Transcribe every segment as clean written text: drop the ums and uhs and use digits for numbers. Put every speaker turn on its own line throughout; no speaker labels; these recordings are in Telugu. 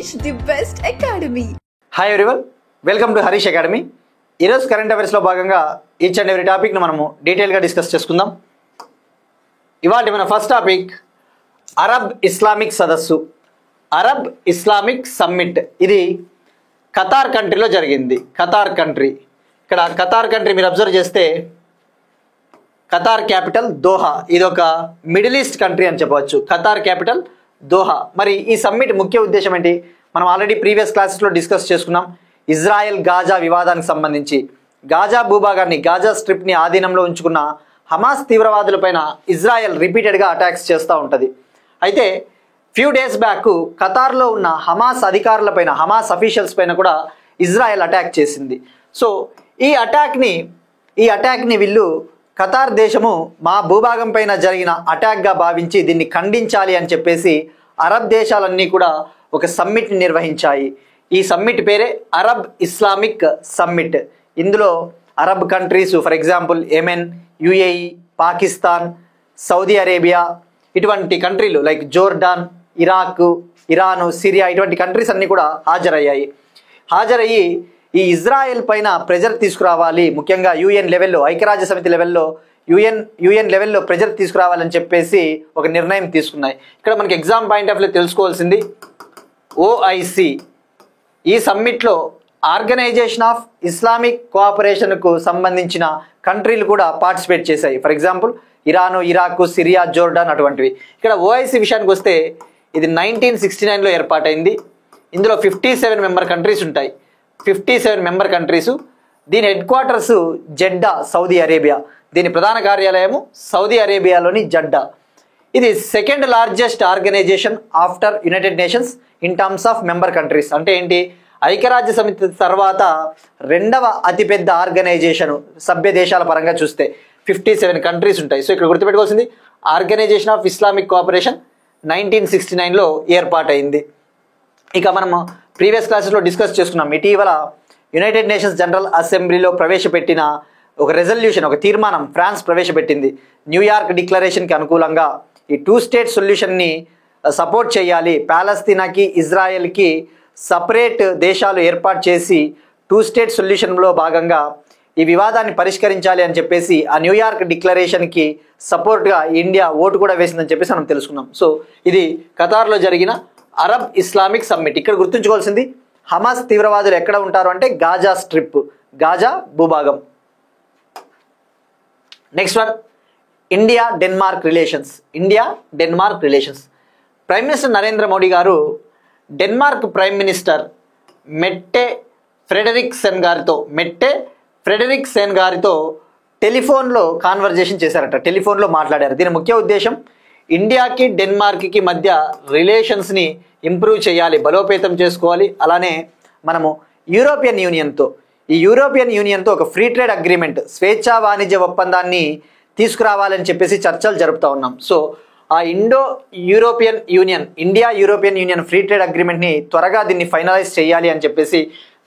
Harish, the best academy.
Hi everyone, welcome to Harish academy. ఈరోజు కరెంట్ అఫైర్స్లో భాగంగా ఈచ్ అండ్ ఎవ్రీ టాపిక్ను మనము డీటెయిల్గా డిస్కస్ చేసుకుందాం. ఇవాళ మన ఫస్ట్ టాపిక్ అరబ్ ఇస్లామిక్ సదస్సు, అరబ్ ఇస్లామిక్ సమ్మిట్. ఇది ఖతార్ కంట్రీలో జరిగింది. ఖతార్ కంట్రీ, ఇక్కడ ఖతార్ కంట్రీ మీరు అబ్జర్వ్ చేస్తే ఖతార్ క్యాపిటల్ దోహా. ఇది ఒక మిడిల్ ఈస్ట్ కంట్రీ అని చెప్పవచ్చు. Qatar capital Doha. మరి ఈ సమ్మిట్ ముఖ్య ఉద్దేశం ఏంటి? మనం ఆల్రెడీ ప్రీవియస్ క్లాసెస్లో డిస్కస్ చేసుకున్నాం. ఇజ్రాయెల్ గాజా వివాదానికి సంబంధించి గాజా భూభాగాన్ని, గాజా స్ట్రిప్ని ఆధీనంలో ఉంచుకున్న హమాస్ తీవ్రవాదులపైన ఇజ్రాయెల్ రిపీటెడ్గా అటాక్స్ చేస్తూ ఉంటుంది. అయితే ఫ్యూ డేస్ బ్యాక్ ఖతార్లో ఉన్న హమాస్ అధికారులపైన, హమాస్ అఫీషియల్స్ పైన కూడా ఇజ్రాయెల్ అటాక్ చేసింది. సో ఈ అటాక్ని వీళ్ళు ఖతార్ దేశము మా భూభాగం పైన జరిగిన అటాక్గా భావించి దీన్ని ఖండించాలి అని చెప్పేసి అరబ్ దేశాలన్నీ కూడా ఒక సమ్మిట్ని నిర్వహించాయి. ఈ సమ్మిట్ పేరే అరబ్ ఇస్లామిక్ సమ్మిట్. ఇందులో Arab countries, for example Yemen, UAE, Pakistan, Saudi Arabia, ఇటువంటి కంట్రీలు like Jordan, Iraq, Iran, Syria, ఇటువంటి కంట్రీస్ అన్నీ కూడా హాజరయ్యి ఈ ఇజ్రాయెల్ పైన ప్రెజర్ తీసుకురావాలి, ముఖ్యంగా యుఎన్ లెవెల్లో, ఐక్యరాజ్య సమితి లెవెల్లో యుఎన్ లెవెల్లో ప్రెజర్ తీసుకురావాలని చెప్పేసి ఒక నిర్ణయం తీసుకున్నాయి. ఇక్కడ మనకి ఎగ్జామ్ పాయింట్ ఆఫ్ వ్యూ తెలుసుకోవాల్సింది ఓఐసి. ఈ సమ్మిట్లో ఆర్గనైజేషన్ ఆఫ్ ఇస్లామిక్ కోఆపరేషన్కు సంబంధించిన కంట్రీలు కూడా పార్టిసిపేట్ చేశాయి. For example Iran, Iraq, Syria, Jordan అటువంటివి. ఇక్కడ ఓఐసి విషయానికి వస్తే ఇది 1969లో ఏర్పాటైంది. ఇందులో 57 మెంబర్ కంట్రీస్ ఉంటాయి. 57 మెంబర్ కంట్రీసు. దీని headquarters Jeddah, Saudi Arabia. దీని ప్రధాన కార్యాలయము సౌదీ అరేబియాలోని జడ్డా. ఇది second largest organisation after United Nations in terms of member countries. అంటే ఏంటి? ఐక్యరాజ్య సమితి తర్వాత రెండవ అతిపెద్ద ఆర్గనైజేషన్ సభ్య దేశాల పరంగా చూస్తే 57 కంట్రీస్ ఉంటాయి. సో ఇక్కడ గుర్తుపెట్టుకోవాల్సింది ఆర్గనైజేషన్ ఆఫ్ ఇస్లామిక్ కోఆపరేషన్ 1969లో ఏర్పాటైంది. ఇక మనము ప్రీవియస్ క్లాసెస్లో డిస్కస్ చేసుకున్నాం. ఇటీవల యునైటెడ్ నేషన్స్ జనరల్ అసెంబ్లీలో ప్రవేశపెట్టిన ఒక రెజల్యూషన్, ఒక తీర్మానం ఫ్రాన్స్ ప్రవేశపెట్టింది. న్యూయార్క్ డిక్లరేషన్కి అనుకూలంగా ఈ 2 స్టేట్ సొల్యూషన్ని సపోర్ట్ చేయాలి, ప్యాలెస్తీనాకి, ఇజ్రాయెల్కి సపరేట్ దేశాలు ఏర్పాటు చేసి 2 స్టేట్ సొల్యూషన్లో భాగంగా ఈ వివాదాన్ని పరిష్కరించాలి అని చెప్పేసి ఆ న్యూయార్క్ డిక్లరేషన్కి సపోర్ట్గా ఇండియా ఓటు కూడా వేసిందని చెప్పేసి మనం తెలుసుకున్నాం. సో ఇది ఖతార్లో జరిగిన అరబ్ ఇస్లామిక్ సమ్మిట్. ఇక్కడ గుర్తుంచుకోవాల్సింది హమాస్ తీవ్రవాదులు ఎక్కడ ఉంటారు అంటే గాజా స్ట్రిప్, గాజా భూభాగం. Next one, India Denmark relations. Prime minister Narendra Modi గారు డెన్మార్క్ ప్రైమ్ మినిస్టర్ మెట్టే ఫ్రెడరిక్సెన్ గారితో టెలిఫోన్లో కాన్వర్జేషన్ చేశారట, టెలిఫోన్లో మాట్లాడారు. దీని ముఖ్య ఉద్దేశం ఇండియాకి డెన్మార్క్కి మధ్య రిలేషన్స్ని ఇంప్రూవ్ చేయాలి, బలోపేతం చేసుకోవాలి. అలానే మనము యూరోపియన్ యూనియన్తో ఒక ఫ్రీ ట్రేడ్ అగ్రిమెంట్, స్వేచ్ఛా వాణిజ్య ఒప్పందాన్ని తీసుకురావాలని చెప్పేసి చర్చలు జరుపుతూ ఉన్నాం. సో ఆ India European Union free trade అగ్రిమెంట్ని త్వరగా దీన్ని ఫైనలైజ్ చేయాలి అని చెప్పేసి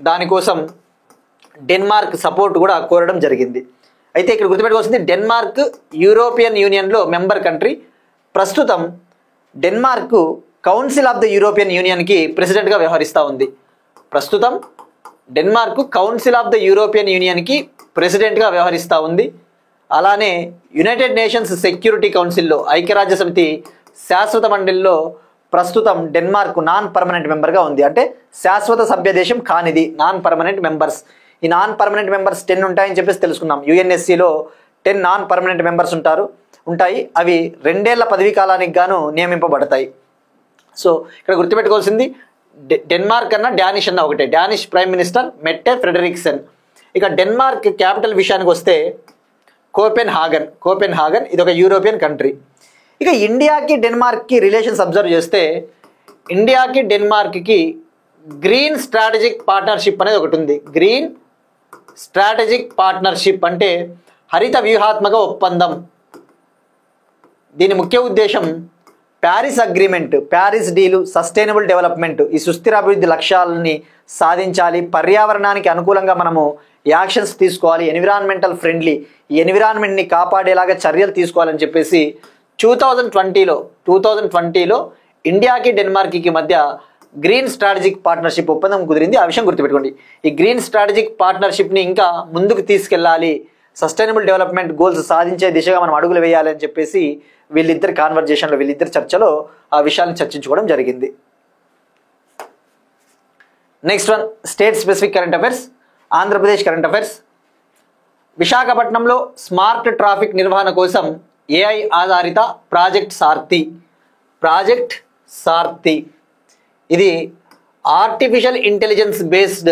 దానికోసం డెన్మార్క్ సపోర్ట్ కూడా కోరడం జరిగింది. అయితే ఇక్కడ గుర్తుపెట్టుకోవాల్సింది డెన్మార్క్ యూరోపియన్ యూనియన్లో మెంబర్ కంట్రీ. ప్రస్తుతం Denmark council of the European యూనియన్కి ప్రెసిడెంట్గా వ్యవహరిస్తూ ఉంది. అలానే యునైటెడ్ నేషన్స్ సెక్యూరిటీ కౌన్సిల్లో, ఐక్యరాజ్య సమితి శాశ్వత మండలిలో ప్రస్తుతం డెన్మార్క్ నాన్ పర్మనెంట్ మెంబర్గా ఉంది. అంటే శాశ్వత సభ్య దేశం కానిది, నాన్ పర్మనెంట్ మెంబర్స్. ఈ నాన్ పర్మనెంట్ మెంబర్స్ 10 ఉంటాయని చెప్పేసి తెలుసుకున్నాం. యుఎన్ఎస్సిలో 10 నాన్ పర్మనెంట్ మెంబర్స్ ఉంటాయి. అవి 2 ఏళ్ల పదవీ కాలానికి గాను నియమింపబడతాయి. సో ఇక్కడ గుర్తుపెట్టుకోవాల్సింది డెన్మార్క్ అన్న డానిష్ అన్న ఒకటే. Danish prime minister Mette Frederiksen. ఇక డెన్మార్క్ క్యాపిటల్ విషయానికి వస్తే కోపెన్హాగన్. ఇది ఒక యూరోపియన్ కంట్రీ. ఇక ఇండియాకి డెన్మార్క్కి రిలేషన్స్ అబ్జర్వ్ చేస్తే ఇండియాకి డెన్మార్క్కి గ్రీన్ స్ట్రాటజిక్ పార్ట్నర్షిప్ అనేది ఒకటి ఉంది. గ్రీన్ స్ట్రాటజిక్ పార్ట్నర్షిప్ అంటే హరిత వ్యూహాత్మక ఒప్పందం. దీని ముఖ్య ఉద్దేశం Paris agreement, Paris deal, sustainable development, ఈ సుస్థిర అభివృద్ధి లక్ష్యాలని సాధించాలి, పర్యావరణానికి అనుకూలంగా మనము యాక్షన్స్ తీసుకోవాలి, ఎన్విరాన్మెంటల్ ఫ్రెండ్లీ, ఈ ఎన్విరాన్మెంట్ని కాపాడేలాగా చర్యలు తీసుకోవాలని చెప్పేసి 2020లో ఇండియాకి డెన్మార్క్కి మధ్య గ్రీన్ స్ట్రాటజిక్ పార్ట్నర్షిప్ ఒప్పందం కుదిరింది. ఆ విషయం గుర్తుపెట్టుకోండి. ఈ గ్రీన్ స్ట్రాటజిక్ పార్ట్నర్షిప్ని ఇంకా ముందుకు తీసుకెళ్ళాలి, సస్టైనబుల్ డెవలప్మెంట్ గోల్స్ సాధించే దిశగా మనం అడుగులు వేయాలి అని చెప్పేసి వీళ్ళిద్దరి కాన్వర్జేషన్లో, వీళ్ళిద్దరి చర్చలో ఆ విషయాలను చర్చించుకోవడం జరిగింది. Next one, state specific current affairs. Andhra Pradesh current affairs. విశాఖపట్నంలో స్మార్ట్ ట్రాఫిక్ నిర్వహణ కోసం ఏఐ ఆధారిత ప్రాజెక్ట్ సార్థి ఇది artificial intelligence based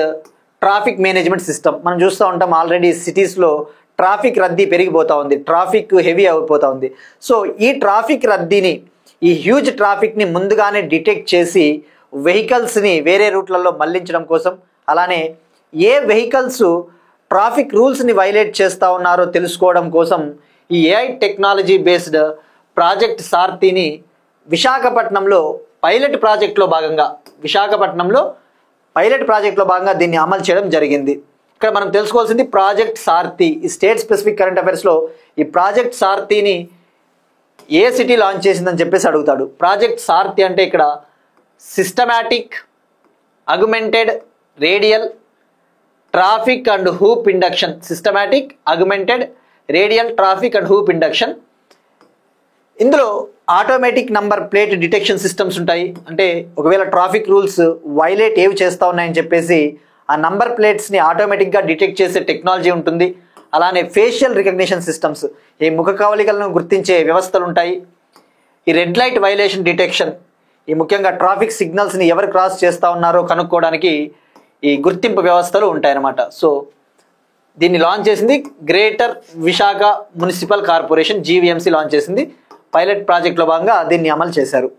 traffic management system. మనం చూస్తూ ఉంటాం ఆల్రెడీ సిటీస్లో ట్రాఫిక్ రద్దీ పెరిగిపోతూ ఉంది, ట్రాఫిక్ హెవీ అయిపోతూ ఉంది. సో ఈ ట్రాఫిక్ రద్దీని, ఈ హ్యూజ్ ట్రాఫిక్ని ముందుగానే డిటెక్ట్ చేసి వెహికల్స్ని వేరే రూట్లలో మళ్లించడం కోసం, అలానే ఏ వెహికల్స్ ట్రాఫిక్ రూల్స్ని వైలేట్ చేస్తూ ఉన్నారో తెలుసుకోవడం కోసం ఈ ఏఐ టెక్నాలజీ బేస్డ్ ప్రాజెక్ట్ సార్థిని విశాఖపట్నంలో పైలట్ ప్రాజెక్ట్లో భాగంగా దీన్ని అమలు చేయడం జరిగింది. ఇక్కడ మనం తెలుసుకోవాల్సింది ప్రాజెక్ట్ సార్థి. ఈ స్టేట్ స్పెసిఫిక్ కరెంట్ అఫైర్స్లో ఈ ప్రాజెక్ట్ సార్థిని ఏ సిటీ లాంచ్ చేసిందని చెప్పేసి అడుగుతాడు. ప్రాజెక్ట్ సార్థి అంటే ఇక్కడ systematic augmented radial traffic and hoop induction, ఇందులో automatic number plate detection systems ఉంటాయి. అంటే ఒకవేళ ట్రాఫిక్ రూల్స్ వైలేట్ ఏవి చేస్తూ ఉన్నాయని చెప్పేసి ఆ నంబర్ ప్లేట్స్ని ఆటోమేటిక్గా డిటెక్ట్ చేసే టెక్నాలజీ ఉంటుంది. అలానే ఫేషియల్ రికగ్నిషన్ సిస్టమ్స్, ఈ ముఖ కవళికలను గుర్తించే వ్యవస్థలు ఉంటాయి. ఈ రెడ్ లైట్ వైలేషన్ డిటెక్షన్, ఈ ముఖ్యంగా ట్రాఫిక్ సిగ్నల్స్ని ఎవరు క్రాస్ చేస్తూ ఉన్నారో కనుక్కోవడానికి ఈ గుర్తింపు వ్యవస్థలు ఉంటాయన్నమాట. సో దీన్ని లాంచ్ చేసింది greater Visakha municipal corporation, GVMC launch చేసింది. పైలట్ ప్రాజెక్ట్లో భాగంగా దీన్ని అమలు చేశారు.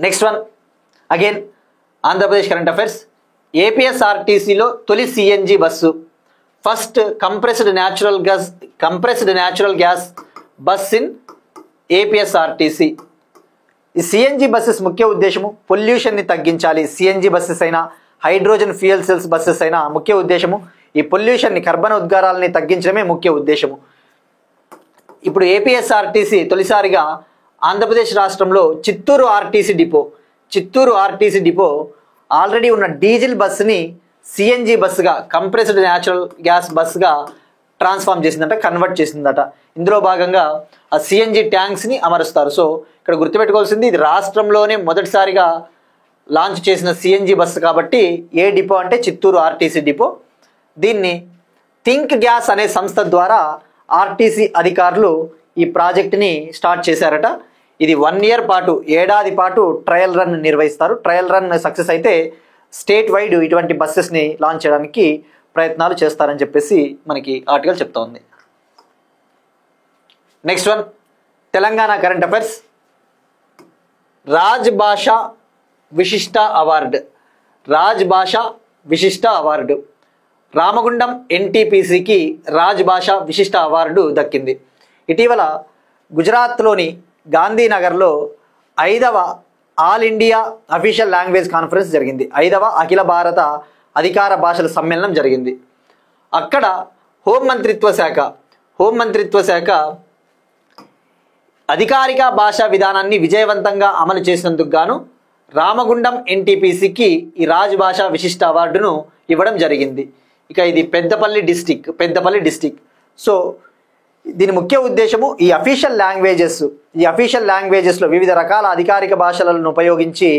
Next one, again Andhra Pradesh current affairs. ఏపీఎస్ఆర్టీసీలో తొలి CNG bus, first compressed natural gas bus in APSRTC. ఈ సిఎన్జి బస్సెస్ ముఖ్య ఉద్దేశము పొల్యూషన్ని తగ్గించాలి. సిఎన్జి బస్సెస్ అయినా హైడ్రోజన్ ఫ్యూయల్ సెల్స్ బస్సెస్ అయినా ముఖ్య ఉద్దేశము ఈ పొల్యూషన్ని, కర్బన ఉద్గారాలని తగ్గించడమే ముఖ్య ఉద్దేశము. ఇప్పుడు ఏపీఎస్ఆర్టీసీ తొలిసారిగా ఆంధ్రప్రదేశ్ రాష్ట్రంలో చిత్తూరు ఆర్టీసీ డిపో ఆల్రెడీ ఉన్న diesel బస్సుని CNG బస్సుగా, compressed natural gas బస్సుగా transform చేసిందట, కన్వర్ట్ చేసిందట. ఇందులో భాగంగా ఆ సిఎన్జి ట్యాంక్స్ని అమరుస్తారు. సో ఇక్కడ గుర్తుపెట్టుకోవాల్సింది, ఇది రాష్ట్రంలోనే మొదటిసారిగా లాంచ్ చేసిన సిఎన్జి బస్సు కాబట్టి ఏ డిపో అంటే చిత్తూరు ఆర్టీసీ డిపో. దీన్ని థింక్ గ్యాస్ అనే సంస్థ ద్వారా ఆర్టీసీ అధికారులు ఈ ప్రాజెక్టుని స్టార్ట్ చేశారట. ఇది 1 ఇయర్ పాటు, ఏడాది పాటు ట్రయల్ రన్ నిర్వహిస్తారు. ట్రయల్ రన్ సక్సెస్ అయితే స్టేట్ వైడ్ ఇటువంటి బస్సెస్ని లాంచ్ చేయడానికి ప్రయత్నాలు చేస్తారని చెప్పేసి మనకి ఆర్టికల్ చెప్తా ఉంది. Next one, Telangana current affairs. Raj Bhasha విశిష్ట అవార్డు, రామగుండం ఎన్టీపీసీకి రాజ్ భాషా విశిష్ట అవార్డు దక్కింది. ఇటీవల గుజరాత్లోని గాంధీనగర్లో 5వ all India official language conference జరిగింది. 5వ అఖిల భారత అధికార భాషల సమ్మేళనం జరిగింది. అక్కడ హోంమంత్రిత్వ శాఖ అధికారిక భాషా విధానాన్ని విజయవంతంగా అమలు చేసినందుకు గాను రామగుండం ఎన్టీపీసీకి ఈ రాజ్ భాషా విశిష్ట అవార్డును ఇవ్వడం జరిగింది. ఇక ఇది పెద్దపల్లి డిస్టిక్. సో దీని ముఖ్య ఉద్దేశము ఈ అఫీషియల్ లాంగ్వేజెస్లో వివిధ రకాల అధికారిక భాషలను ఉపయోగించి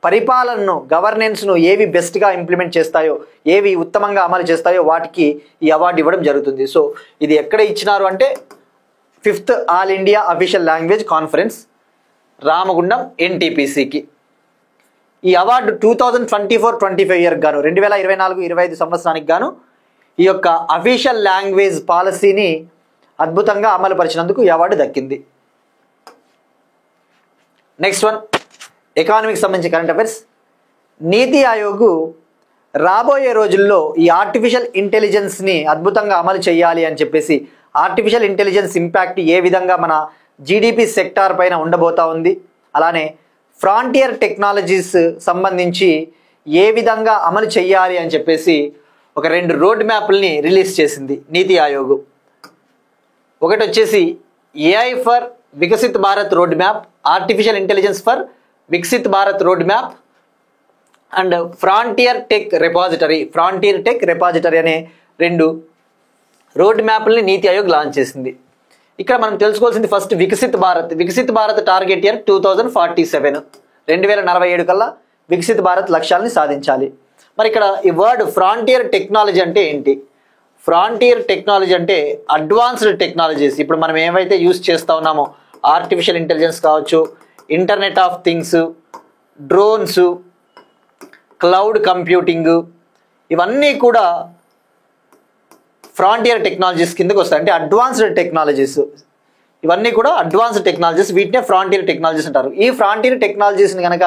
పరిపాలనను, గవర్నెన్స్ను ఏవి బెస్ట్గా ఇంప్లిమెంట్ చేస్తాయో, ఏవి ఉత్తమంగా అమలు చేస్తాయో వాటికి ఈ అవార్డు ఇవ్వడం జరుగుతుంది. సో ఇది ఎక్కడ ఇచ్చినారు అంటే 5th all India official language conference, Ramagundam ఎన్టీపీసీకి. ఈ అవార్డు 2024-25 ఇయర్కి గాను, 2024-25 సంవత్సరానికి గాను ఈ యొక్క అఫీషియల్ లాంగ్వేజ్ పాలసీని అద్భుతంగా అమలు పరిచినందుకు ఈ అవార్డు దక్కింది. నెక్స్ట్ వన్, ఎకానమీకి సంబంధించి కరెంట్ అఫైర్స్. నీతి ఆయోగ్ రాబోయే రోజుల్లో ఈ ఆర్టిఫిషియల్ ఇంటెలిజెన్స్ని అద్భుతంగా అమలు చేయాలి అని చెప్పేసి, ఆర్టిఫిషియల్ ఇంటెలిజెన్స్ ఇంపాక్ట్ ఏ విధంగా మన జీడిపి సెక్టార్ పైన ఉండబోతా ఉంది, అలానే ఫ్రాంటియర్ టెక్నాలజీస్ సంబంధించి ఏ విధంగా అమలు చేయాలి అని చెప్పేసి ఒక 2 రోడ్ మ్యాప్లని రిలీజ్ చేసింది నీతి ఆయోగ్. ఒకటి వచ్చేసి AI for Viksit Bharat road map, artificial intelligence for Viksit Bharat road map and frontier tech repository అనే 2 రోడ్ మ్యాప్లని నీతి ఆయోగ్ లాంచ్ చేసింది. ఇక్కడ మనం తెలుసుకోవాల్సింది first Viksit Bharat target year 2047, 2047 కల్లా వికసిత్ భారత్ లక్ష్యాలని సాధించాలి. మరి ఇక్కడ ఈ వర్డ్ ఫ్రాంటియర్ టెక్నాలజీ అంటే ఏంటి? ఫ్రాంటియర్ టెక్నాలజీ అంటే అడ్వాన్స్డ్ టెక్నాలజీస్. ఇప్పుడు మనం ఏవైతే యూస్ చేస్తూ ఉన్నామో ఆర్టిఫిషియల్ ఇంటెలిజెన్స్ కావచ్చు, internet of things, drones, cloud computing, ఇవన్నీ కూడా ఫ్రాంటియర్ టెక్నాలజీస్ కిందకు వస్తాయి. అంటే అడ్వాన్స్డ్ టెక్నాలజీస్, ఇవన్నీ కూడా అడ్వాన్స్డ్ టెక్నాలజీస్, వీటినే ఫ్రాంటియర్ టెక్నాలజీస్ అంటారు. ఈ ఫ్రాంటియర్ టెక్నాలజీస్ని కనుక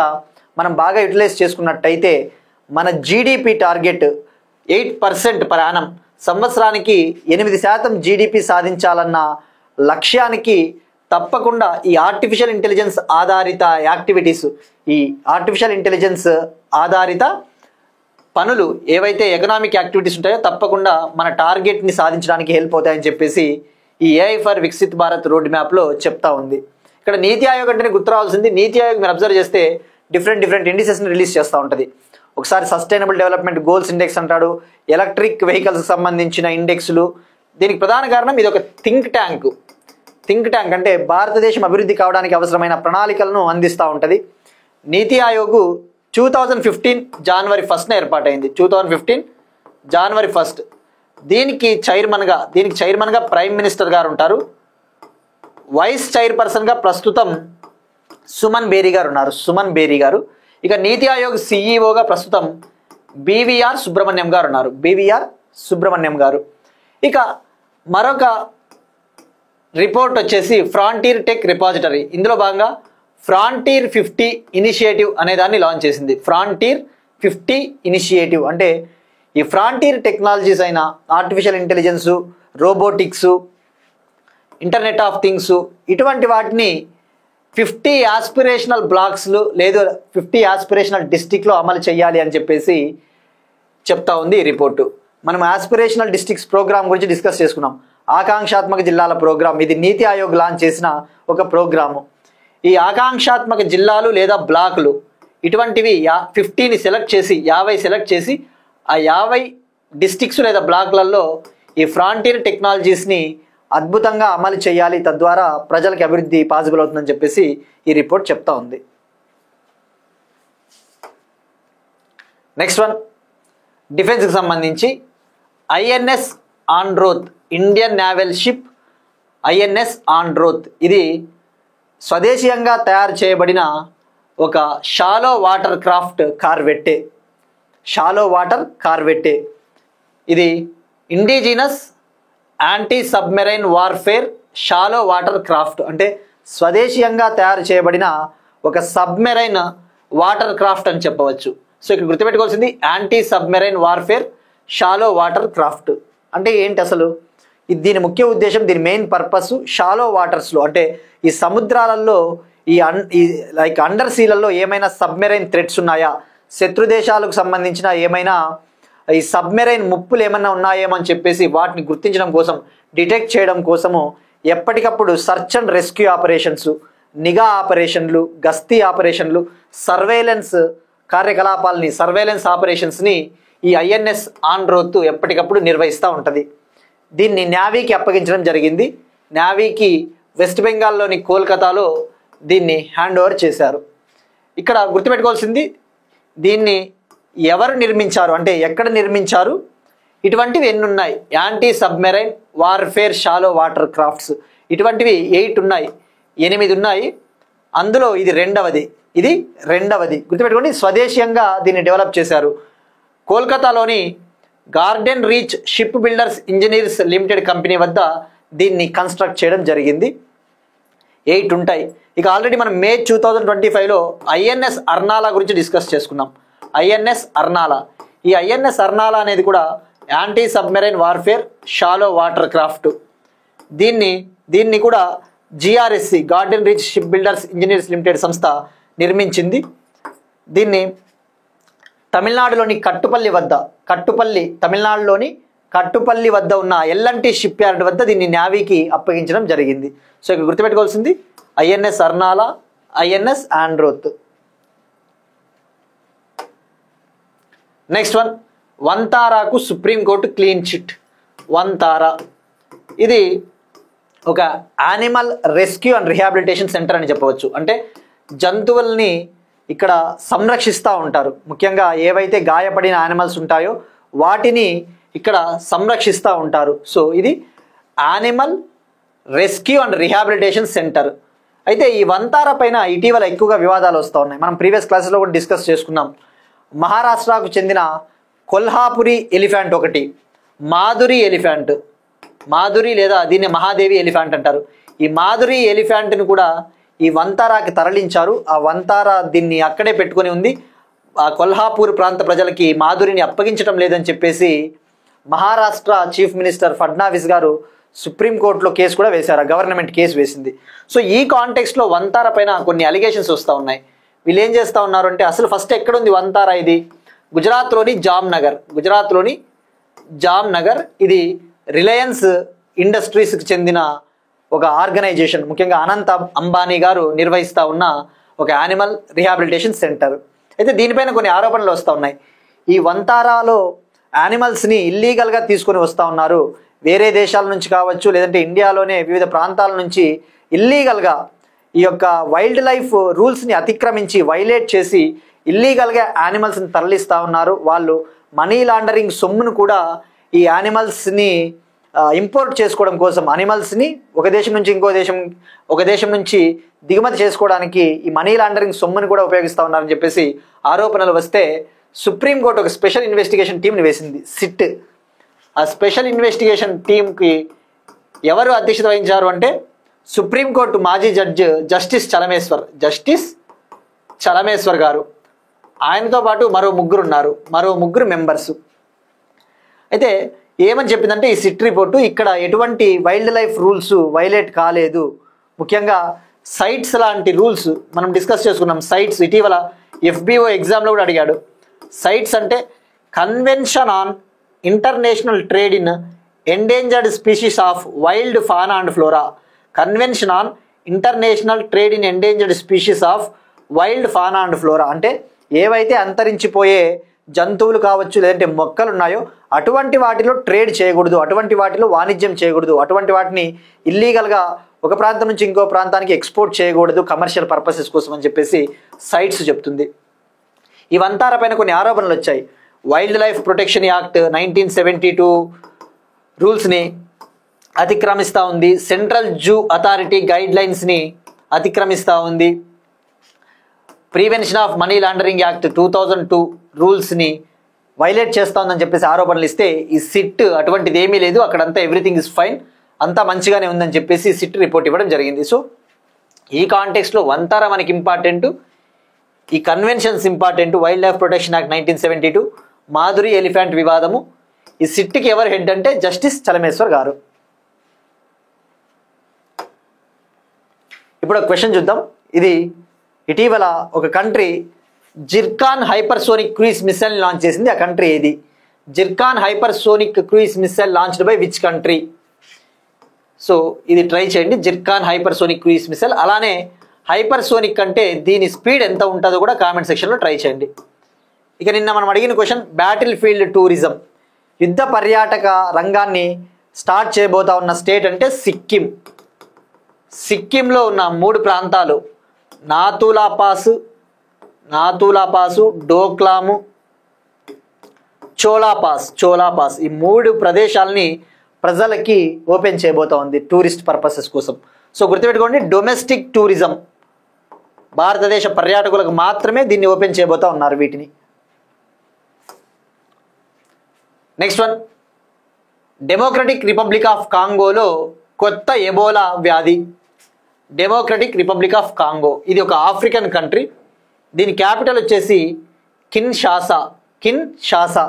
మనం బాగా యూటిలైజ్ చేసుకున్నట్టయితే మన జీడిపి టార్గెట్ 8% పర్ యానం, సంవత్సరానికి 8% జీడిపి సాధించాలన్న లక్ష్యానికి తప్పకుండా ఈ ఆర్టిఫిషియల్ ఇంటెలిజెన్స్ ఆధారిత యాక్టివిటీస్, ఈ ఆర్టిఫిషియల్ ఇంటెలిజెన్స్ ఆధారిత పనులు ఏవైతే ఎకనామిక్ యాక్టివిటీస్ ఉంటాయో తప్పకుండా మన టార్గెట్ని సాధించడానికి హెల్ప్ అవుతాయని చెప్పేసి ఈ AI for Viksit Bharat road మ్యాప్లో చెప్తా ఉంది. ఇక్కడ నీతి ఆయోగ్ అంటేనే గుర్తు రావాల్సింది, నీతి ఆయోగ్ మీరు అబ్జర్వ్ చేస్తే డిఫరెంట్ ఇండిసెస్ని రిలీజ్ చేస్తూ ఉంటుంది. ఒకసారి సస్టైనబుల్ డెవలప్మెంట్ గోల్స్ ఇండెక్స్ అంటాడు, ఎలక్ట్రిక్ వెహికల్స్ సంబంధించిన ఇండెక్స్లు. దీనికి ప్రధాన కారణం ఇది ఒక థింక్ ట్యాంక్ అంటే భారతదేశం అభివృద్ధి కావడానికి అవసరమైన ప్రణాళికలను అందిస్తూ ఉంటుంది. నీతి ఆయోగ్ 2015 జనవరి 1న ఏర్పాటైంది. 2015 జనవరి 1. దీనికి చైర్మన్గా ప్రైమ్ మినిస్టర్ గారు ఉంటారు. వైస్ చైర్పర్సన్గా ప్రస్తుతం సుమన్ బేరీ గారు ఉన్నారు. ఇక నీతి ఆయోగ్ సిఈఓగా ప్రస్తుతం బివిఆర్ సుబ్రహ్మణ్యం గారు. ఇక మరొక రిపోర్ట్ వచ్చేసి ఫ్రాంటియర్ టెక్ రెపాజిటరీ. ఇందులో భాగంగా ఫ్రాంటియర్ 50 ఇనిషియేటివ్ అనే దాన్ని లాంచ్ చేసింది. ఫ్రాంటియర్ 50 ఇనిషియేటివ్ అంటే ఈ ఫ్రాంటియర్ టెక్నాలజీస్ అయిన artificial intelligence, robotics, internet of things, ఇటువంటి వాటిని 50 ఆస్పిరేషనల్ బ్లాక్స్లు లేదా 50 ఆస్పిరేషనల్ డిస్ట్రిక్ట్లో అమలు చేయాలి అని చెప్పేసి చెప్తా ఉంది ఈ రిపోర్టు. మనం ఆస్పిరేషనల్ డిస్ట్రిక్ట్స్ ప్రోగ్రామ్ గురించి డిస్కస్ చేసుకున్నాం. ఆకాంక్షాత్మక జిల్లాల ప్రోగ్రామ్, ఇది నీతి ఆయోగ్ లాంచ్ చేసిన ఒక ప్రోగ్రాము. ఈ ఆకాంక్షాత్మక జిల్లాలు లేదా బ్లాకులు ఇటువంటివి 50ని సెలెక్ట్ చేసి 50 సెలెక్ట్ చేసి ఆ 50 డిస్ట్రిక్ట్స్ లేదా బ్లాక్లలో ఈ ఫ్రాంటియర్ టెక్నాలజీస్ని అద్భుతంగా అమలు చేయాలి, తద్వారా ప్రజలకు అభివృద్ధి పాసిబుల్ అవుతుందని చెప్పేసి ఈ రిపోర్ట్ చెప్తా ఉంది. నెక్స్ట్ వన్, డిఫెన్స్కి సంబంధించి INS Androth, Indian naval ship INS Androth. ఇది స్వదేశీయంగా తయారు చేయబడిన ఒక షాలో వాటర్ కార్వెట్టే. ఇది indigenous anti submarine warfare shallow water craft, అంటే స్వదేశీయంగా తయారు చేయబడిన ఒక సబ్మెరైన్ వాటర్ క్రాఫ్ట్ అని చెప్పవచ్చు. సో ఇక్కడ గుర్తుపెట్టుకోవాల్సింది anti submarine warfare shallow water craft అంటే ఏంటి అసలు? దీని ముఖ్య ఉద్దేశం, దీని మెయిన్ పర్పస్ షాలో వాటర్స్లో అంటే ఈ సముద్రాలలో ఈ లైక్ అండర్ సీలలో ఏమైనా సబ్మెరైన్ థ్రెట్స్ ఉన్నాయా, శత్రు దేశాలకు సంబంధించిన ఏమైనా ఈ సబ్మెరైన్ ముప్పులు ఏమైనా ఉన్నాయేమో అని చెప్పేసి వాటిని గుర్తించడం కోసం, డిటెక్ట్ చేయడం కోసము ఎప్పటికప్పుడు సర్చ్ అండ్ రెస్క్యూ ఆపరేషన్స్, నిఘా ఆపరేషన్లు, గస్తీ ఆపరేషన్లు, సర్వేలెన్స్ కార్యకలాపాలని, సర్వేలెన్స్ ఆపరేషన్స్ని ఈ ఐఎన్ఎస్ ఆండ్రోత్ ఎప్పటికప్పుడు నిర్వహిస్తూ ఉంటుంది. దీన్ని నేవీకి అప్పగించడం జరిగింది. నేవీకి వెస్ట్ బెంగాల్లోని కోల్కతాలో దీన్ని హ్యాండ్ ఓవర్ చేశారు. ఇక్కడ గుర్తుపెట్టుకోవాల్సింది, దీన్ని ఎవరు నిర్మించారు అంటే ఎక్కడ నిర్మించారు, ఇటువంటివి ఎన్ని ఉన్నాయి? Anti submarine warfare shallow water crafts ఇటువంటివి 8 ఉన్నాయి. అందులో ఇది రెండవది. గుర్తుపెట్టుకోండి, స్వదేశీయంగా దీన్ని డెవలప్ చేశారు. కోల్కతాలోని garden reach ship builders engineers limited company వద్ద దీన్ని కన్స్ట్రక్ట్ చేయడం జరిగింది. 8 ఉంటాయి. ఇక ఆల్రెడీ మనం మే 2025లో ఐఎన్ఎస్ అర్నాలా గురించి డిస్కస్ చేసుకున్నాం. ఐఎన్ఎస్ అర్నాలా, ఈ ఐఎన్ఎస్ అర్నాలా అనేది కూడా anti submarine warfare shallow water craft. దీన్ని కూడా GRSC, garden reach ship builders engineers limited సంస్థ నిర్మించింది. దీన్ని తమిళనాడులోని కట్టుపల్లి తమిళనాడులోని కట్టుపల్లి వద్ద ఉన్న ఎల్ఎన్టీ షిప్ యార్డ్ వద్ద దీన్ని నేవీకి అప్పగించడం జరిగింది. సో ఇక్కడ గుర్తుపెట్టుకోవాల్సింది INS Arnala, INS Androth. Next one, వంతారాకు సుప్రీంకోర్టు క్లీన్ చిట్. వంతారా ఇది ఒక animal rescue and rehabilitation centre అని చెప్పవచ్చు. అంటే జంతువుల్ని ఇక్కడ సంరక్షిస్తూ ఉంటారు. ముఖ్యంగా ఏవైతే గాయపడిన యానిమల్స్ ఉంటాయో వాటిని ఇక్కడ సంరక్షిస్తూ ఉంటారు. సో ఇది animal rescue and rehabilitation centre. అయితే ఈ వంతారా పైన ఇటీవల ఎక్కువగా వివాదాలు వస్తూ ఉన్నాయి. మనం ప్రీవియస్ క్లాసెస్లో కూడా డిస్కస్ చేసుకున్నాం. మహారాష్ట్రకు చెందిన కొల్హాపురి ఎలిఫెంట్ ఒకటి, మాధురి ఎలిఫెంట్, మాధురి లేదా దీన్ని మహాదేవి ఎలిఫెంట్ అంటారు. ఈ మాధురి ఎలిఫెంట్ని కూడా ఈ వంతారాకి తరలించారు. ఆ వంతారా దీన్ని అక్కడే పెట్టుకొని ఉంది. ఆ కొల్హాపూర్ ప్రాంత ప్రజలకి మాధురిని అప్పగించడం లేదని చెప్పేసి మహారాష్ట్ర చీఫ్ మినిస్టర్ ఫడ్నావిస్ గారు సుప్రీంకోర్టులో కేసు కూడా వేశారు. గవర్నమెంట్ కేసు వేసింది. సో ఈ కాంటెక్స్ట్లో వంతారా పైన కొన్ని అలిగేషన్స్ వస్తూ ఉన్నాయి. వీళ్ళు ఏం చేస్తూ ఉన్నారు అంటే, అసలు ఫస్ట్ ఎక్కడుంది వంతారా? ఇది గుజరాత్లోని జామ్నగర్, గుజరాత్లోని జామ్నగర్. ఇది రిలయన్స్ ఇండస్ట్రీస్కి చెందిన ఒక ఆర్గనైజేషన్, ముఖ్యంగా అనంత్ అంబానీ గారు నిర్వహిస్తూ ఉన్న ఒక యానిమల్ రిహాబిలిటేషన్ సెంటర్. అయితే దీనిపైన కొన్ని ఆరోపణలు వస్తూ ఉన్నాయి. ఈ వంతారాలో యానిమల్స్ని ఇల్లీగల్గా తీసుకొని వస్తూ ఉన్నారు. వేరే దేశాల నుంచి కావచ్చు, లేదంటే ఇండియాలోనే వివిధ ప్రాంతాల నుంచి ఇల్లీగల్గా ఈ యొక్క వైల్డ్ లైఫ్ రూల్స్ని అతిక్రమించి వైలేట్ చేసి ఇల్లీగల్గా యానిమల్స్ని తరలిస్తూ ఉన్నారు. వాళ్ళు మనీ లాండరింగ్ సొమ్మును కూడా ఈ యానిమల్స్ని ఇంపోర్ట్ చేసుకోవడం కోసం, అనిమల్స్ని ఒక దేశం నుంచి ఇంకో దేశం, ఒక దేశం నుంచి దిగుమతి చేసుకోవడానికి ఈ మనీ లాండరింగ్ సొమ్ముని కూడా ఉపయోగిస్తూ ఉన్నారని చెప్పేసి ఆరోపణలు వస్తే సుప్రీంకోర్టు ఒక స్పెషల్ ఇన్వెస్టిగేషన్ టీంని వేసింది, సిట్. ఆ స్పెషల్ ఇన్వెస్టిగేషన్ టీంకి ఎవరు అధ్యక్షత వహించారు అంటే సుప్రీంకోర్టు మాజీ జడ్జి జస్టిస్ చలమేశ్వర్ గారు. ఆయనతో పాటు మరో ముగ్గురు ఉన్నారు, మరో ముగ్గురు మెంబర్స్. అయితే ఏమని చెప్పిందంటే ఈ సిట్ రిపోర్టు ఇక్కడ ఎటువంటి వైల్డ్ లైఫ్ రూల్స్ వైలేట్ కాలేదు. ముఖ్యంగా సైట్స్ లాంటి రూల్స్ మనం డిస్కస్ చేసుకున్నాం. సైట్స్ ఇటీవల FBO ఎగ్జామ్లో కూడా అడిగాడు. సైట్స్ అంటే convention on international trade in endangered species of wild fauna and flora. Convention on international trade in endangered species of wild fauna and flora అంటే ఏవైతే అంతరించిపోయే జంతువులు కావచ్చు, లేదంటే మొక్కలు ఉన్నాయో అటువంటి వాటిలో ట్రేడ్ చేయకూడదు, అటువంటి వాటిలో వాణిజ్యం చేయకూడదు, అటువంటి వాటిని ఇల్లీగల్గా ఒక ప్రాంతం నుంచి ఇంకో ప్రాంతానికి ఎక్స్పోర్ట్ చేయకూడదు కమర్షియల్ పర్పసెస్ కోసం అని చెప్పేసి సైట్స్ చెప్తుంది. ఈ వంతారా పైన కొన్ని ఆరోపణలు వచ్చాయి. వైల్డ్ లైఫ్ ప్రొటెక్షన్ యాక్ట్ 1972 రూల్స్ని అతిక్రమిస్తూ ఉంది. సెంట్రల్ జూ అథారిటీ గైడ్ లైన్స్ని అతిక్రమిస్తూ ఉంది. Prevention of money laundering act 2002 రూల్స్ని వైలేట్ చేస్తూ ఉందని చెప్పేసి ఆరోపణలు ఇస్తే ఈ సిట్ అటువంటిది ఏమీ లేదు, అక్కడంతా ఎవ్రీథింగ్ ఇస్ ఫైన్, అంతా మంచిగానే ఉందని చెప్పేసి సిట్ రిపోర్ట్ ఇవ్వడం జరిగింది. సో ఈ కాంటెక్స్లో వంతారా మనకి ఇంపార్టెంట్, ఈ conventions important. Wildlife protection act 1972, Madhuri elephant వివాదము. ఈ సిట్కి ఎవరు హెడ్ అంటే జస్టిస్ చలమేశ్వర్ గారు. ఇప్పుడు ఒక క్వశ్చన్ చూద్దాం. ఇది ఇటీవల ఒక country Zircon hypersonic cruise missile launch చేసింది. ఆ కంట్రీ ఏది? Zircon hypersonic cruise missile launched by which country? So ఇది ట్రై చేయండి, జిర్కాన్ హైపర్సోనిక్ క్రూయిజ్ మిసైల్. అలానే హైపర్సోనిక్ అంటే దీని స్పీడ్ ఎంత ఉంటుందో కూడా కామెంట్ సెక్షన్లో ట్రై చేయండి. ఇక నిన్న మనం అడిగిన క్వశ్చన్, బ్యాటిల్ ఫీల్డ్ టూరిజం, యుద్ధ పర్యాటక రంగాన్ని స్టార్ట్ చేయబోతా ఉన్న స్టేట్ అంటే సిక్కిం. సిక్కింలో ఉన్న 3 ప్రాంతాలు నాతులా పాసు, డోక్లాము, చోలా పాస్ ఈ 3 ప్రదేశాలని ప్రజలకి ఓపెన్ చేయబోతా ఉంది టూరిస్ట్ పర్పసెస్ కోసం. సో గుర్తుపెట్టుకోండి, డొమెస్టిక్ టూరిజం, భారతదేశ పర్యాటకులకు మాత్రమే దీన్ని ఓపెన్ చేయబోతా ఉన్నారు వీటిని. Next one, democratic republic of కాంగోలో కొత్త ఎబోలా వ్యాధి. డెమోక్రటిక్ రిపబ్లిక్ ఆఫ్ కాంగో ఇది ఒక ఆఫ్రికన్ కంట్రీ. దీని క్యాపిటల్ వచ్చేసి కిన్షాసా.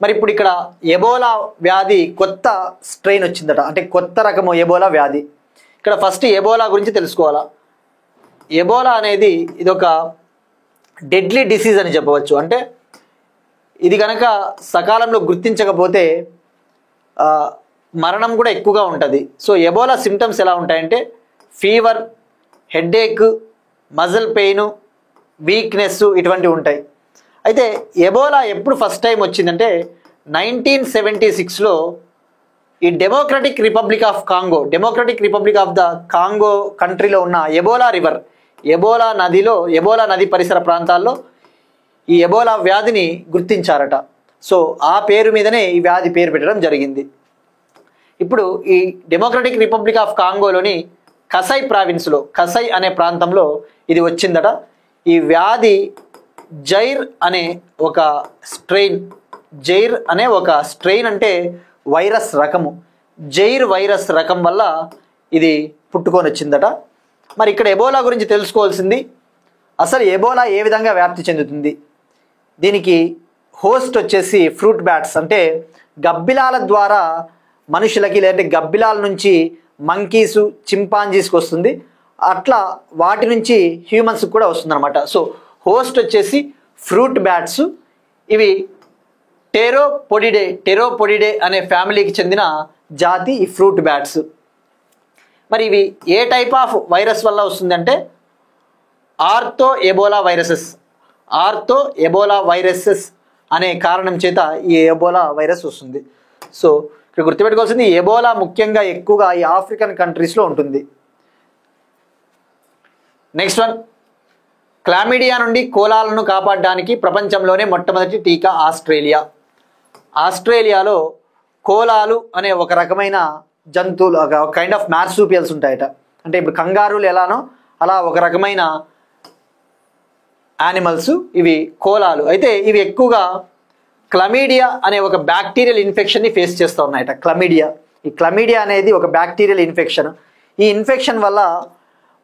మరి ఇప్పుడు ఇక్కడ ఎబోలా వ్యాధి కొత్త స్ట్రెయిన్ వచ్చిందట, అంటే కొత్త రకము ఎబోలా వ్యాధి. ఇక్కడ ఫస్ట్ ఎబోలా గురించి తెలుసుకోవాలా. ఎబోలా అనేది ఇది ఒక డెడ్లీ డిసీజ్ అని చెప్పవచ్చు. అంటే ఇది కనుక సకాలంలో గుర్తించకపోతే మరణం కూడా ఎక్కువగా ఉంటుంది. సో ఎబోలా సిమ్టమ్స్ ఎలా ఉంటాయంటే fever, headache, muscle pain, weakness ఇటువంటివి ఉంటాయి. అయితే ఎబోలా ఎప్పుడు ఫస్ట్ టైం వచ్చిందంటే 1976లో ఈ democratic republic of the Congo కంట్రీలో ఉన్న ఎబోలా నది పరిసర ప్రాంతాల్లో ఈ ఎబోలా వ్యాధిని గుర్తించారట. సో ఆ పేరు మీదనే ఈ వ్యాధి పేరు పెట్టడం జరిగింది. ఇప్పుడు ఈ డెమోక్రటిక్ రిపబ్లిక్ ఆఫ్ కాంగోలోని కసై ప్రావిన్స్లో, కసై అనే ప్రాంతంలో ఇది వచ్చిందట. ఈ వ్యాధి జైర్ అనే ఒక స్ట్రెయిన్ అంటే వైరస్ రకము, జైర్ వైరస్ రకం వల్ల ఇది పుట్టుకొని వచ్చిందట. మరి ఇక్కడ ఎబోలా గురించి తెలుసుకోవాల్సింది, అసలు ఎబోలా ఏ విధంగా వ్యాప్తి చెందుతుంది. దీనికి హోస్ట్ వచ్చేసి ఫ్రూట్ బ్యాట్స్, అంటే గబ్బిలాల ద్వారా మనుషులకి, లేదంటే గబ్బిలాల నుంచి మంకీసు, చింపాంజీస్కి వస్తుంది. అట్లా వాటి నుంచి హ్యూమన్స్కి కూడా వస్తుంది అనమాట. సో హోస్ట్ వచ్చేసి ఫ్రూట్ బ్యాట్స్. ఇవి టెరోపొడిడే అనే ఫ్యామిలీకి చెందిన జాతి ఈ ఫ్రూట్ బ్యాట్స్. మరి ఇవి ఏ టైప్ ఆఫ్ వైరస్ వల్ల వస్తుందంటే ఆర్థో ఎబోలా వైరసెస్ అనే కారణం చేత ఈ ఎబోలా వైరస్ వస్తుంది. సో ఇక్కడ గుర్తుపెట్టుకోవాల్సింది, ఎబోలా ముఖ్యంగా ఎక్కువగా ఈ ఆఫ్రికన్ కంట్రీస్లో ఉంటుంది. నెక్స్ట్ వన్, క్లామిడియా నుండి కోలాలను కాపాడడానికి ప్రపంచంలోనే మొట్టమొదటి టీకా ఆస్ట్రేలియాలో కోలాలు అనే ఒక రకమైన జంతువులు, ఒక కైండ్ ఆఫ్ మార్సూపియల్స్ ఉంటాయట. అంటే ఇప్పుడు కంగారులు ఎలానో అలా ఒక రకమైన యానిమల్స్ ఇవి కోలాలు. అయితే ఇవి ఎక్కువగా క్లమీడియా అనే ఒక బ్యాక్టీరియల్ ఇన్ఫెక్షన్ని ఫేస్ చేస్తూ ఉన్నాయట. ఈ క్లమీడియా అనేది ఒక బ్యాక్టీరియల్ ఇన్ఫెక్షన్. ఈ ఇన్ఫెక్షన్ వల్ల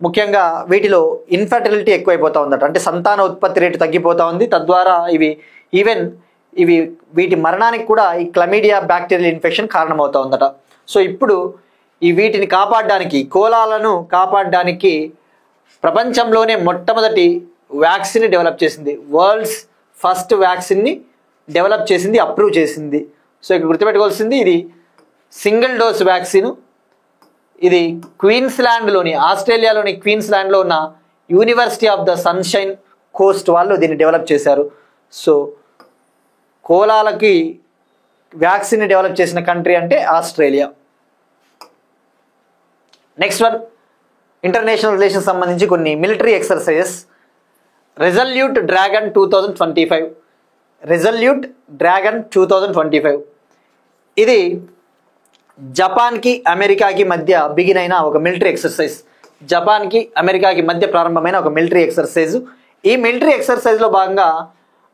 ముఖ్యంగా వీటిలో ఇన్ఫర్టిలిటీ ఎక్కువైపోతూ ఉందట, అంటే సంతాన ఉత్పత్తి రేటు తగ్గిపోతూ ఉంది. తద్వారా వీటి మరణానికి కూడా ఈ క్లమీడియా బ్యాక్టీరియల్ ఇన్ఫెక్షన్ కారణమవుతూ ఉందట. సో ఇప్పుడు వీటిని కాపాడడానికి, కోలాలను కాపాడడానికి ప్రపంచంలోనే మొట్టమొదటి వ్యాక్సిన్ డెవలప్ చేసింది, వరల్డ్స్ ఫస్ట్ వ్యాక్సిన్ని డెవలప్ చేసింది, అప్రూవ్ చేసింది. సో ఇక్కడ గుర్తుపెట్టుకోవాల్సింది, ఇది సింగిల్ డోస్ వ్యాక్సిన్. ఇది ఆస్ట్రేలియాలోని క్వీన్స్లాండ్లో ఉన్న university of the sunshine Coast వాళ్ళు దీన్ని డెవలప్ చేశారు. సో కోలాలకి వ్యాక్సిన్ డెవలప్ చేసిన కంట్రీ అంటే Australia. Next one, international relations సంబంధించి కొన్ని మిలిటరీ ఎక్సర్సైజెస్. రెజల్యూట్ డ్రాగన్ 2025 ఇది జపాన్కి అమెరికాకి మధ్య బిగిన్ అయిన ఒక మిలిటరీ ఎక్సర్సైజ్. జపాన్కి అమెరికాకి మధ్య ప్రారంభమైన ఒక మిలిటరీ ఎక్సర్సైజ్. ఈ మిలిటరీ ఎక్సర్సైజ్లో భాగంగా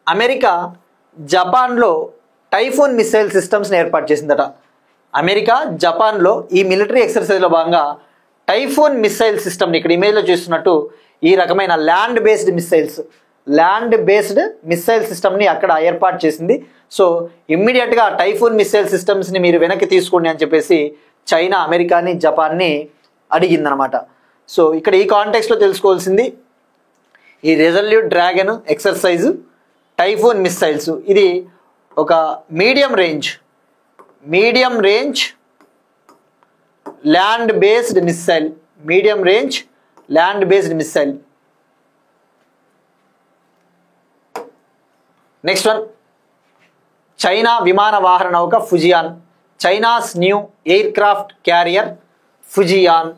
అమెరికా జపాన్లో టైఫూన్ మిసైల్ సిస్టమ్స్ని ఏర్పాటు చేసిందట. అమెరికా జపాన్లో ఈ మిలిటరీ ఎక్సర్సైజ్లో భాగంగా టైఫూన్ మిసైల్ సిస్టమ్ని, ఇక్కడ ఇమేజ్లో చూస్తున్నట్టు ఈ రకమైన ల్యాండ్ బేస్డ్ మిసైల్ సిస్టమ్ని అక్కడ ఏర్పాటు చేసింది. సో ఇమ్మీడియట్గా టైఫూన్ మిసైల్ సిస్టమ్స్ని మీరు వెనక్కి తీసుకోండి అని చెప్పేసి చైనా అమెరికాని జపాన్ని అడిగిందనమాట. సో ఇక్కడ ఈ కాంటెక్స్లో తెలుసుకోవాల్సింది, ఈ resolute dragon exercise, typhoon missiles, ఇది ఒక medium range land based missile. Next one, China విమాన వాహన నౌక Fujian, China's new air craft carrier Fujian.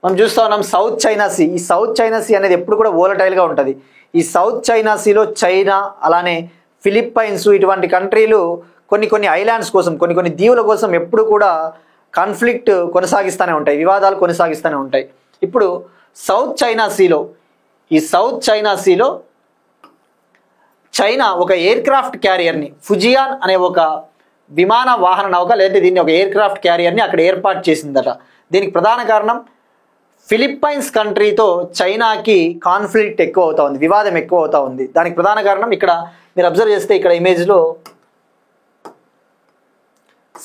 మనం చూస్తూ ఉన్నాం సౌత్ చైనా సీ. ఈ సౌత్ చైనా సీ అనేది ఎప్పుడు కూడా వోలటైల్గా ఉంటుంది. ఈ సౌత్ చైనా సీలో చైనా, అలానే ఫిలిప్పైన్స్ ఇటువంటి కంట్రీలు కొన్ని ఐలాండ్స్ కోసం, కొన్ని దీవుల కోసం ఎప్పుడు కూడా కాన్ఫ్లిక్ట్ కొనసాగిస్తూనే ఉంటాయి, వివాదాలు కొనసాగిస్తూనే ఉంటాయి. ఇప్పుడు సౌత్ చైనా సీలో చైనా ఒక ఎయిర్ క్రాఫ్ట్ క్యారియర్ని, ఫుజియాన్ అనే ఒక విమాన వాహన నౌక, లేదంటే దీన్ని ఒక ఎయిర్ క్రాఫ్ట్ క్యారియర్ని అక్కడ ఏర్పాటు చేసిందట. దీనికి ప్రధాన కారణం ఫిలిప్పైన్స్ కంట్రీతో చైనాకి కాన్ఫ్లిక్ట్ ఎక్కువ అవుతా ఉంది, వివాదం ఎక్కువ అవుతా ఉంది. దానికి ప్రధాన కారణం ఇక్కడ మీరు అబ్జర్వ్ చేస్తే ఇక్కడ ఇమేజ్లో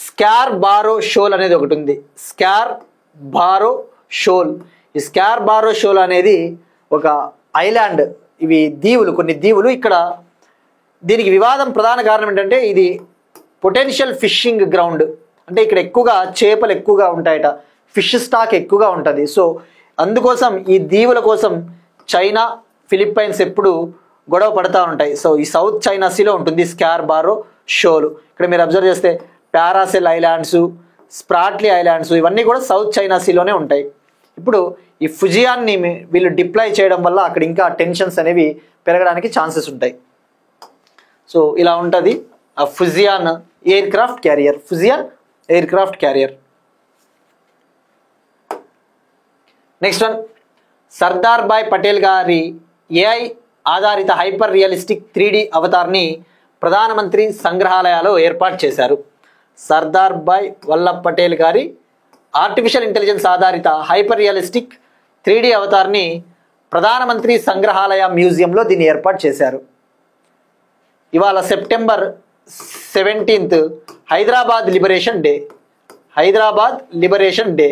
స్కార్ బారో షోల్ అనేది ఒకటి ఉంది. స్కార్ బారో షోల్ అనేది ఒక ఐలాండ్, ఇవి దీవులు, కొన్ని దీవులు. ఇక్కడ దీనికి వివాదం ప్రధాన కారణం ఏంటంటే ఇది పొటెన్షియల్ ఫిషింగ్ గ్రౌండ్, అంటే ఇక్కడ ఎక్కువగా చేపలు ఎక్కువగా ఉంటాయట, ఫిష్ స్టాక్ ఎక్కువగా ఉంటుంది. సో అందుకోసం ఈ దీవుల కోసం చైనా ఫిలిప్పైన్స్ ఎప్పుడు గొడవ పడుతూ ఉంటాయి. సో ఈ సౌత్ చైనా సీలో ఉంటుంది స్కార్బారో షోలు. ఇక్కడ మీరు అబ్జర్వ్ చేస్తే పారాసెల్ ఐలాండ్స్, స్ప్రాట్లీ ఐలాండ్స్ ఇవన్నీ కూడా సౌత్ చైనా సీలోనే ఉంటాయి. ఇప్పుడు ఈ ఫుజియాన్ని వీళ్ళు డిప్లాయ్ చేయడం వల్ల అక్కడ ఇంకా టెన్షన్స్ అనేవి పెరగడానికి ఛాన్సెస్ ఉంటాయి. సో ఇలా ఉంటుంది ఆ Fujian aircraft carrier, Fujian aircraft carrier. Next one, Sardar Bhai Patel గారి ఏఐ ఆధారిత హైపర్ రియలిస్టిక్ 3D అవతార్ని ప్రధానమంత్రి సంగ్రహాలయాలో ఏర్పాటు చేశారు. సర్దార్ భాయ్ వల్లభ్ పటేల్ గారి ఆర్టిఫిషియల్ ఇంటెలిజెన్స్ ఆధారిత హైపర్ రియలిస్టిక్ 3D అవతార్ని ప్రధానమంత్రి సంగ్రహాలయ మ్యూజియంలో దీన్ని ఏర్పాటు చేశారు. ఇవాళ September 17 Hyderabad liberation day, Hyderabad liberation day.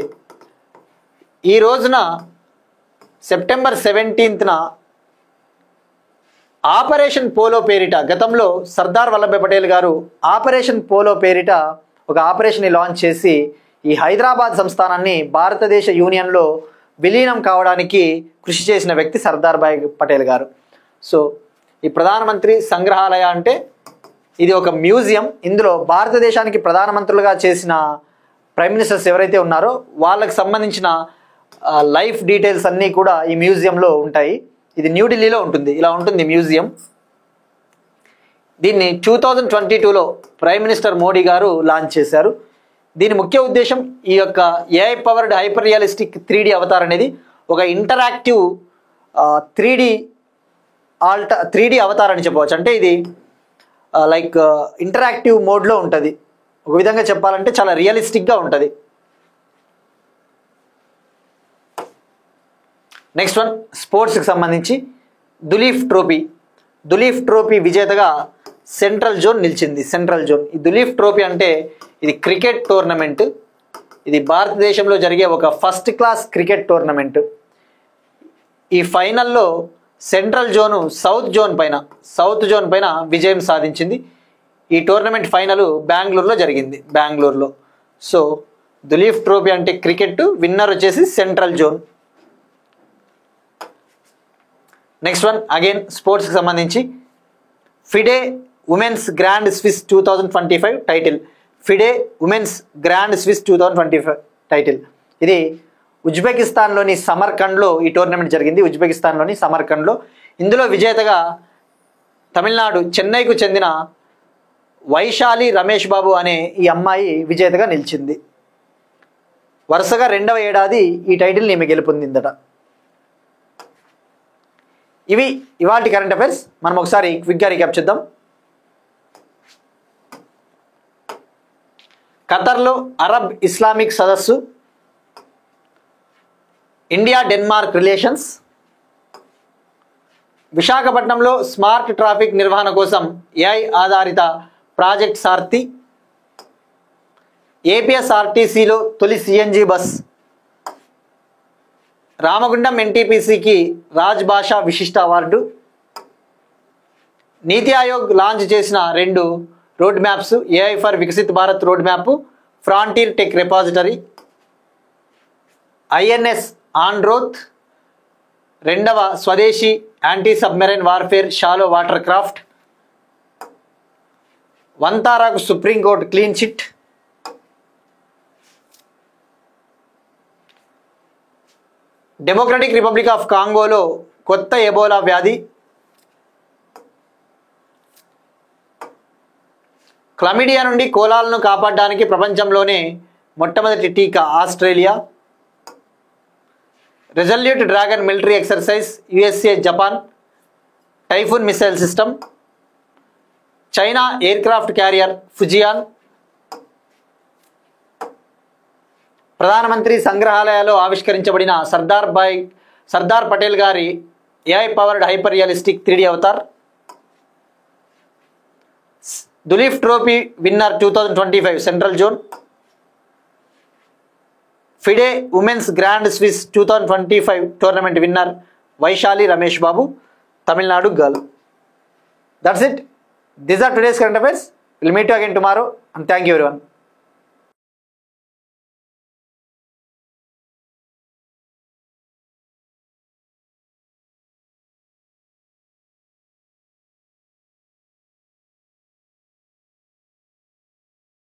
ఈ రోజున సెప్టెంబర్ 17న ఆపరేషన్ పోలో పేరిట, గతంలో సర్దార్ వల్లభాయ్ పటేల్ గారు ఆపరేషన్ పోలో పేరిట ఒక ఆపరేషన్ని లాంచ్ చేసి ఈ హైదరాబాద్ సంస్థానాన్ని భారతదేశ యూనియన్లో విలీనం కావడానికి కృషి చేసిన వ్యక్తి సర్దార్ భాయ్ పటేల్ గారు. సో ఈ ప్రధానమంత్రి సంగ్రహాలయ అంటే ఇది ఒక మ్యూజియం. ఇందులో భారతదేశానికి ప్రధానమంత్రులుగా చేసిన ప్రైమ్ మినిస్టర్స్ ఎవరైతే ఉన్నారో వాళ్ళకి సంబంధించిన లైఫ్ డీటెయిల్స్ అన్నీ కూడా ఈ మ్యూజియంలో ఉంటాయి. ఇది న్యూఢిల్లీలో ఉంటుంది. ఇలా ఉంటుంది మ్యూజియం. దీన్ని 2022లో ప్రైమ్ మినిస్టర్ మోడీ గారు లాంచ్ చేశారు. దీని ముఖ్య ఉద్దేశం ఈ యొక్క AI powered hyper realistic 3D Avatar అనేది ఒక ఇంటరాక్టివ్ 3D అవతార్ అని చెప్పవచ్చు. అంటే ఇది లైక్ ఇంటరాక్టివ్ మోడ్లో ఉంటుంది. ఒక విధంగా చెప్పాలంటే చాలా రియలిస్టిక్గా ఉంటుంది. నెక్స్ట్ వన్, స్పోర్ట్స్కి సంబంధించి దులీప్ ట్రోఫీ విజేతగా సెంట్రల్ జోన్ నిలిచింది. సెంట్రల్ జోన్, ఈ దులీప్ ట్రోఫీ అంటే ఇది క్రికెట్ టోర్నమెంట్. ఇది భారతదేశంలో జరిగే ఒక ఫస్ట్ క్లాస్ క్రికెట్ టోర్నమెంట్. ఈ ఫైనల్లో సెంట్రల్ జోను సౌత్ జోన్ పైన విజయం సాధించింది. ఈ టోర్నమెంట్ ఫైనల్ బెంగళూరులో జరిగింది, బెంగళూరులో. సో దులీప్ ట్రోఫీ అంటే క్రికెట్, విన్నర్ వచ్చేసి central zone. Next one, again స్పోర్ట్స్కి సంబంధించి FIDE women's grand Swiss 2025 title. FIDE women's grand Swiss 2025 title. ఇది ఉజ్బెకిస్తాన్లోని సమర్కండ్లో ఈ టోర్నమెంట్ జరిగింది. ఉజ్బెకిస్తాన్లోని సమర్కండ్లో. ఇందులో విజేతగా తమిళనాడు చెన్నైకు చెందిన వైశాలి రమేష్ బాబు అనే ఈ అమ్మాయి విజేతగా నిలిచింది. వరుసగా 2వ ఏడాది ఈ టైటిల్ని ఈమె గెలుపొందిందట. ఇవి ఇవాల్టి కరెంట్ అఫైర్స్. మనం ఒకసారి క్విక్గా రీక్యాప్ చేద్దాం. ఖతర్లో అరబ్ ఇస్లామిక్ సదస్సు, ఇండియా డెన్మార్క్ రిలేషన్స్, విశాఖపట్నంలో స్మార్ట్ ట్రాఫిక్ నిర్వహణ కోసం ఏఐ ఆధారిత ప్రాజెక్ట్ సారథి, ఏపీఎస్ఆర్టీసీలో తొలి సిఎన్జి బస్, రామగుండం ఎన్టీపీసీకి రాజ్ భాషా విశిష్ట అవార్డు, నీతి ఆయోగ్ లాంచ్ చేసిన 2 road maps, AI for Viksit Bharat road map, frontier tech repository, INS Androth 2వ స్వదేశీ anti submarine warfare shallow water craft, వంతారాకు supreme court clean chit, democratic republic of కాంగోలో కొత్త ఎబోలా వ్యాధి, క్లమిడియా నుండి కోలాలను కాపాడడానికి ప్రపంచంలోనే మొట్టమొదటి టీకా Australia, resolute dragon military exercise USA Japan, typhoon missile system, China aircraft carrier Fujian, ప్రధానమంత్రి సంగ్రహాలయాలో ఆవిష్కరించబడిన సర్దార్ పటేల్ గారి AI powered hyper realistic 3D avatar, Duleep trophy winner 2025 central zone, FIDE women's grand Swiss 2025 tournament winner Vaishali Ramesh Babu, Tamil Nadu girl. That's it. These are today's current affairs. Will meet again tomorrow and thank you everyone.